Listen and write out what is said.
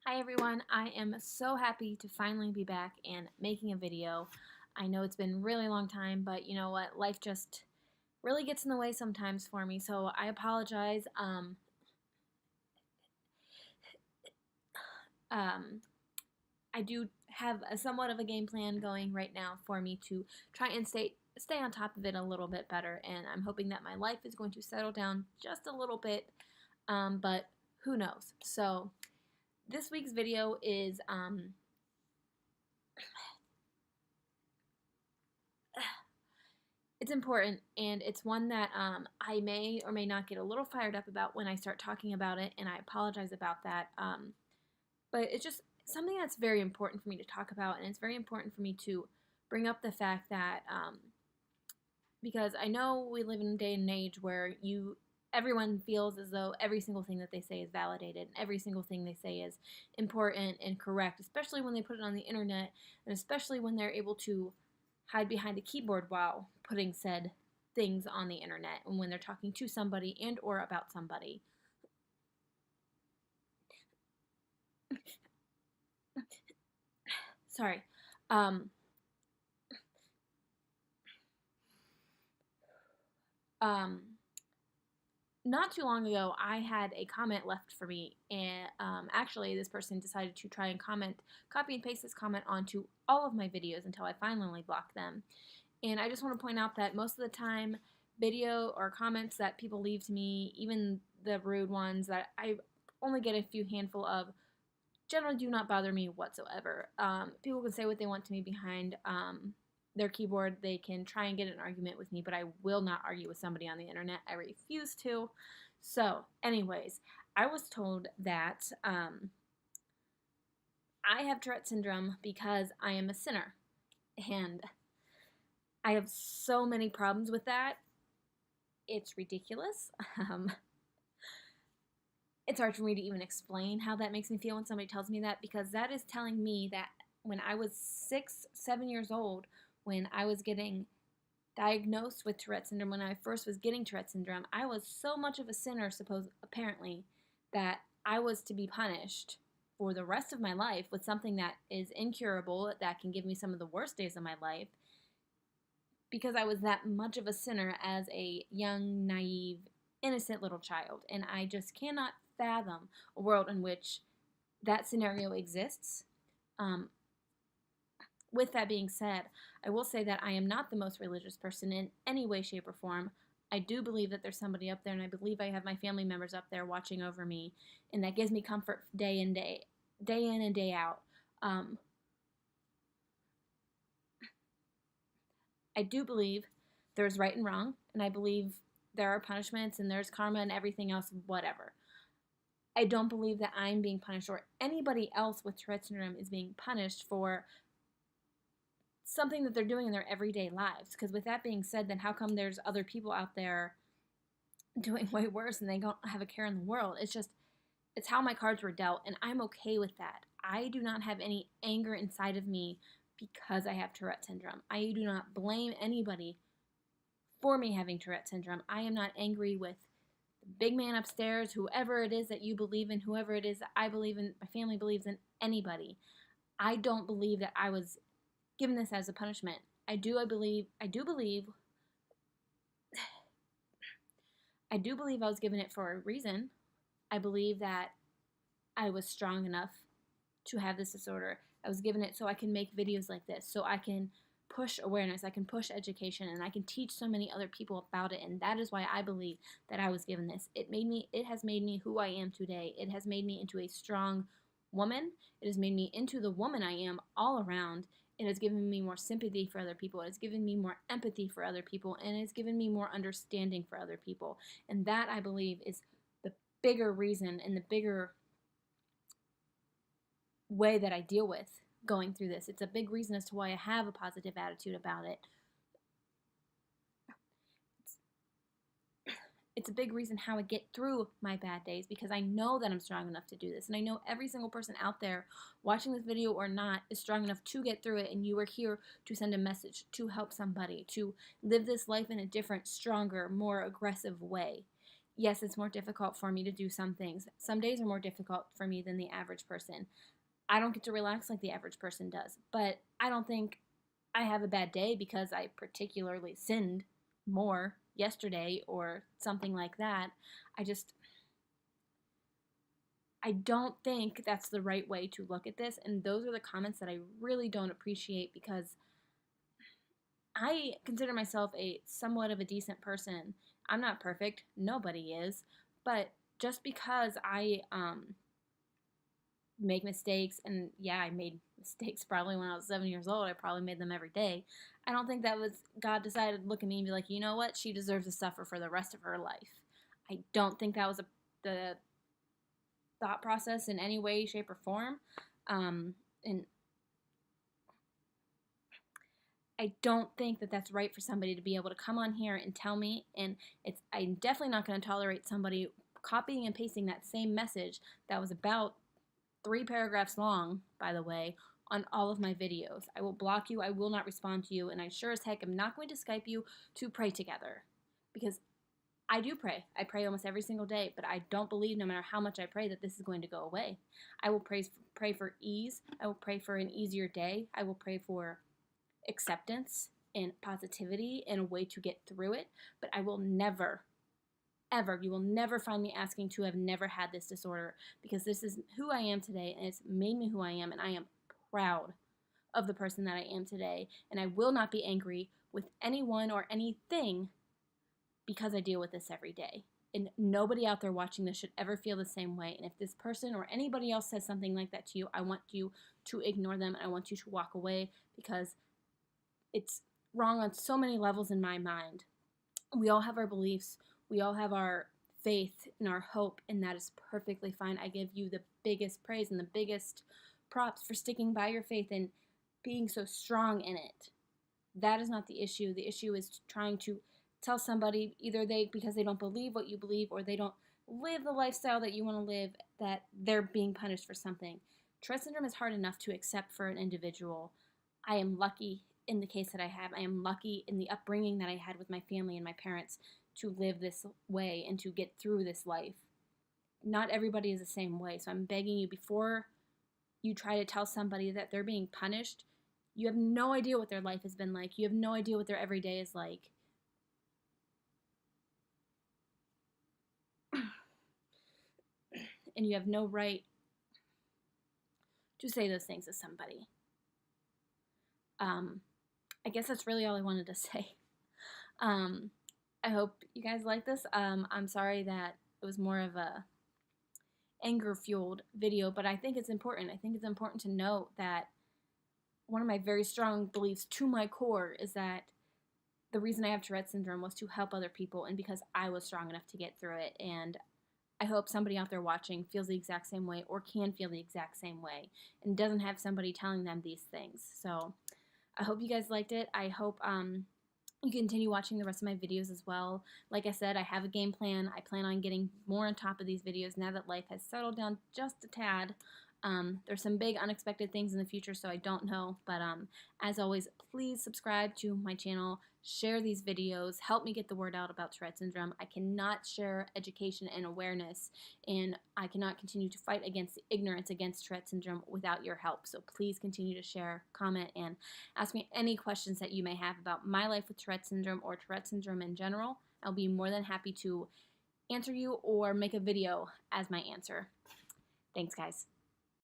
Hi everyone, I am so happy to finally be back and making a video. I know it's been a really long time, but you know what, life just really gets in the way sometimes for me, so I apologize. Um, I do have a somewhat of a game plan going right now for me to try and stay on top of it a little bit better, and I'm hoping that my life is going to settle down just a little bit, but who knows. So this week's video is it's important, and it's one that I may or may not get a little fired up about when I start talking about it, and I apologize about that. But it's just something that's very important for me to talk about, and it's very important for me to bring up the fact that because I know we live in a day and age where everyone feels as though every single thing that they say is validated, and every single thing they say is important and correct, especially when they put it on the internet, and especially when they're able to hide behind a keyboard while putting said things on the internet and when they're talking to somebody and or about somebody. Sorry. Um, um, Not too long ago, I had a comment left for me, and actually, this person decided to try and copy and paste this comment onto all of my videos until I finally blocked them. And I just want to point out that most of the time, video or comments that people leave to me, even the rude ones that I only get a few handful of, generally do not bother me whatsoever. People can say what they want to me behind their keyboard. They can try and get an argument with me, but I will not argue with somebody on the internet. I refuse to. So, anyways, I was told that I have Tourette syndrome because I am a sinner. And I have so many problems with that. It's ridiculous. Um, it's hard for me to even explain how that makes me feel when somebody tells me that, because that is telling me that when I was 6, 7 years old, when I was getting diagnosed with Tourette syndrome, when I first was getting Tourette syndrome, I was so much of a sinner, apparently, that I was to be punished for the rest of my life with something that is incurable, that can give me some of the worst days of my life, because I was that much of a sinner as a young, naive, innocent little child. And I just cannot fathom a world in which that scenario exists. Um, with that being said, I will say that I am not the most religious person in any way, shape, or form. I do believe that there's somebody up there, and I believe I have my family members up there watching over me, and that gives me comfort day in and day out. Um, I do believe there's right and wrong, and I believe there are punishments and there's karma and everything else, whatever. I don't believe that I'm being punished or anybody else with Tourette syndrome is being punished for something that they're doing in their everyday lives. Because with that being said, then how come there's other people out there doing way worse and they don't have a care in the world? It's how my cards were dealt, and I'm okay with that. I do not have any anger inside of me because I have Tourette syndrome. I do not blame anybody for me having Tourette syndrome. I am not angry with the big man upstairs, whoever it is that you believe in, whoever it is that I believe in, my family believes in, anybody. I don't believe that I was given this as a punishment. I do believe I was given it for a reason. I believe that I was strong enough to have this disorder. I was given it so I can make videos like this, so I can push awareness, I can push education, and I can teach so many other people about it. And that is why I believe that I was given this. It has made me who I am today. It has made me into a strong woman. It has made me into the woman I am all around. It has given me more sympathy for other people. It has given me more empathy for other people, and it has given me more understanding for other people. And that, I believe, is the bigger reason and the bigger way that I deal with going through this. It's a big reason as to why I have a positive attitude about it. It's a big reason how I get through my bad days, because I know that I'm strong enough to do this. And I know every single person out there watching this video or not is strong enough to get through it. And you are here to send a message, to help somebody, to live this life in a different, stronger, more aggressive way. yes, it's more difficult for me to do some things. Some days are more difficult for me than the average person. I don't get to relax like the average person does, but I don't think I have a bad day because I particularly sinned more yesterday or something like that. I just, I don't think that's the right way to look at this. And those are the comments that I really don't appreciate because I consider myself a somewhat of a decent person. I'm not perfect, nobody is, but just because I make mistakes, and yeah, I made mistakes probably when I was 7 years old. I probably made them every day. I don't think that was God decided to look at me and be like, you know what, she deserves to suffer for the rest of her life. I don't think that was the thought process in any way, shape, or form. And I don't think that that's right for somebody to be able to come on here and tell me. And I'm definitely not going to tolerate somebody copying and pasting that same message that was about 3 paragraphs long, by the way, on all of my videos. I will block you. I will not respond to you. And I sure as heck am not going to Skype you to pray together. Because I do pray. I pray almost every single day. But I don't believe, no matter how much I pray, that this is going to go away. I will pray for ease. I will pray for an easier day. I will pray for acceptance and positivity and a way to get through it. But I will never, ever, you will never find me asking to have never had this disorder, because this is who I am today and it's made me who I am, and I am proud of the person that I am today, and I will not be angry with anyone or anything because I deal with this every day. And nobody out there watching this should ever feel the same way. And if this person or anybody else says something like that to you, I want you to ignore them and I want you to walk away, because it's wrong on so many levels in my mind. We all have our beliefs. We all have our faith and our hope, and that is perfectly fine. I give you the biggest praise and the biggest props for sticking by your faith and being so strong in it. That is not the issue. The issue is trying to tell somebody, either because they don't believe what you believe or they don't live the lifestyle that you want to live, that they're being punished for something. Tourette syndrome is hard enough to accept for an individual. I am lucky in the case that I have. I am lucky in the upbringing that I had with my family and my parents to live this way and to get through this life. Not everybody is the same way. So I'm begging you, before you try to tell somebody that they're being punished, you have no idea what their life has been like. You have no idea what their everyday is like. And you have no right to say those things to somebody. I guess that's really all I wanted to say. I hope you guys like this. I'm sorry that it was more of a anger-fueled video, but I think it's important. I think it's important to note that one of my very strong beliefs to my core is that the reason I have Tourette syndrome was to help other people, and because I was strong enough to get through it. And I hope somebody out there watching feels the exact same way, or can feel the exact same way, and doesn't have somebody telling them these things. So I hope you guys liked it. I hope you continue watching the rest of my videos as well. Like I said, I have a game plan. I plan on getting more on top of these videos now that life has settled down just a tad. There's some big unexpected things in the future, so I don't know. But as always, please subscribe to my channel. Share these videos. Help me get the word out about Tourette syndrome. I cannot share education and awareness, and I cannot continue to fight against the ignorance against Tourette syndrome without your help. So please continue to share, comment, and ask me any questions that you may have about my life with Tourette syndrome or Tourette syndrome in general. I'll be more than happy to answer you or make a video as my answer. Thanks, guys.